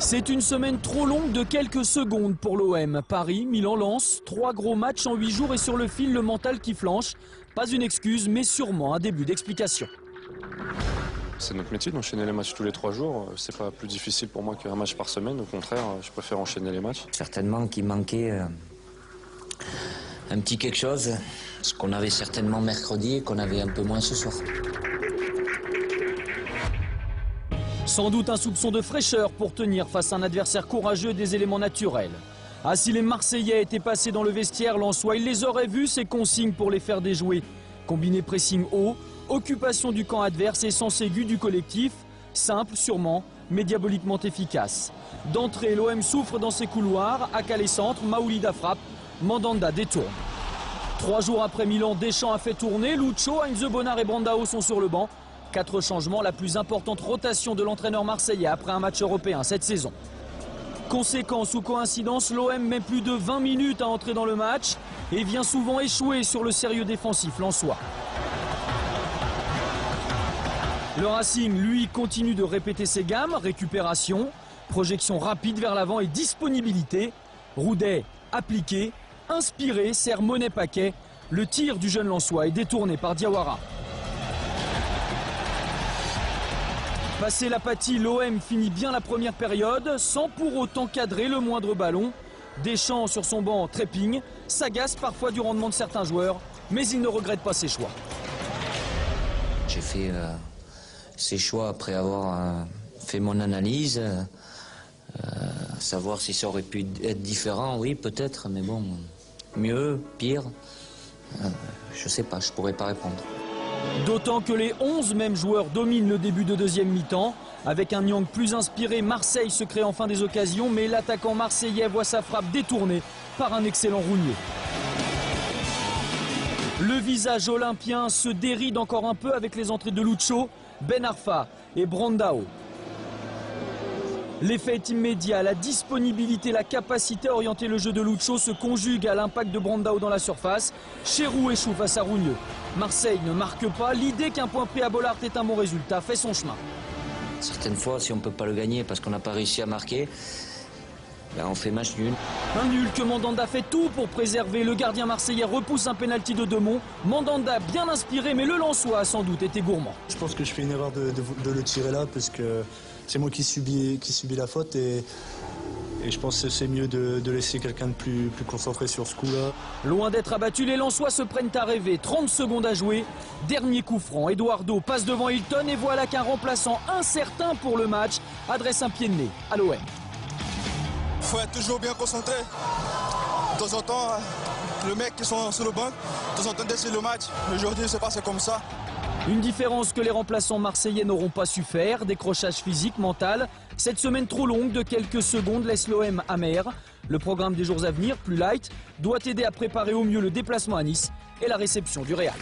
C'est une semaine trop longue de quelques secondes pour l'OM. Paris, Milan, Lens, 3 gros matchs en 8 jours et sur le fil le mental qui flanche. Pas une excuse mais sûrement un début d'explication. C'est notre métier d'enchaîner les matchs tous les 3 jours. C'est pas plus difficile pour moi qu'un match par semaine. Au contraire, je préfère enchaîner les matchs. Certainement qu'il manquait un petit quelque chose, ce qu'on avait certainement mercredi et qu'on avait un peu moins ce soir. Sans doute un soupçon de fraîcheur pour tenir face à un adversaire courageux des éléments naturels. Ah, si les Marseillais étaient passés dans le vestiaire lensois, ils les auraient vus, ces consignes pour les faire déjouer. Combiné pressing haut, occupation du camp adverse et sens aigu du collectif. Simple sûrement, mais diaboliquement efficace. D'entrée, l'OM souffre dans ses couloirs. À Calais centre, Maoulida frappe, Mandanda détourne. 3 jours après Milan, Deschamps a fait tourner. Lucho, Heinze, Bonnard et Brandao sont sur le banc. 4 changements, la plus importante rotation de l'entraîneur marseillais après un match européen cette saison. Conséquence ou coïncidence, l'OM met plus de 20 minutes à entrer dans le match et vient souvent échouer sur le sérieux défensif lensois. Le Racing, lui, continue de répéter ses gammes, récupération, projection rapide vers l'avant et disponibilité. Roudet, appliqué, inspiré, sert monnaie paquet. Le tir du jeune lensois est détourné par Diawara. Passé l'apathie, l'OM finit bien la première période, sans pour autant cadrer le moindre ballon. Deschamps sur son banc trépigne, s'agace parfois du rendement de certains joueurs, mais il ne regrette pas ses choix. J'ai fait ces choix après avoir fait mon analyse, savoir si ça aurait pu être différent, oui peut-être, mais bon, mieux, pire, je sais pas, je pourrais pas répondre. D'autant que les 11 mêmes joueurs dominent le début de deuxième mi-temps. Avec un Nyang plus inspiré, Marseille se crée enfin des occasions, mais l'attaquant marseillais voit sa frappe détournée par un excellent Rougnier. Le visage olympien se déride encore un peu avec les entrées de Lucho, Ben Arfa et Brandao. L'effet est immédiat, la disponibilité, la capacité à orienter le jeu de Lucho se conjugue à l'impact de Brandao dans la surface. Chérou échoue face à Rougneux. Marseille ne marque pas, l'idée qu'un point pris à Bollaert est un bon résultat fait son chemin. Certaines fois, si on ne peut pas le gagner parce qu'on n'a pas réussi à marquer, ben on fait match nul. Un nul que Mandanda fait tout pour préserver. Le gardien marseillais repousse un pénalty de Demont. Mandanda bien inspiré, mais le Lensois a sans doute été gourmand. Je pense que je fais une erreur de le tirer là, parce que c'est moi qui subis la faute et je pense que c'est mieux de laisser quelqu'un de plus concentré sur ce coup-là. Loin d'être abattu, les Lensois se prennent à rêver. 30 secondes à jouer. Dernier coup franc. Eduardo passe devant Hilton et voilà qu'un remplaçant incertain pour le match adresse un pied de nez à l'OM. Il faut être toujours bien concentré. De temps en temps, le mec qui sont sur le banc, de temps en temps décide le match. Aujourd'hui, c'est passé comme ça. Une différence que les remplaçants marseillais n'auront pas su faire, décrochage physique, mental. Cette semaine trop longue de quelques secondes laisse l'OM amer. Le programme des jours à venir, plus light, doit aider à préparer au mieux le déplacement à Nice et la réception du Real.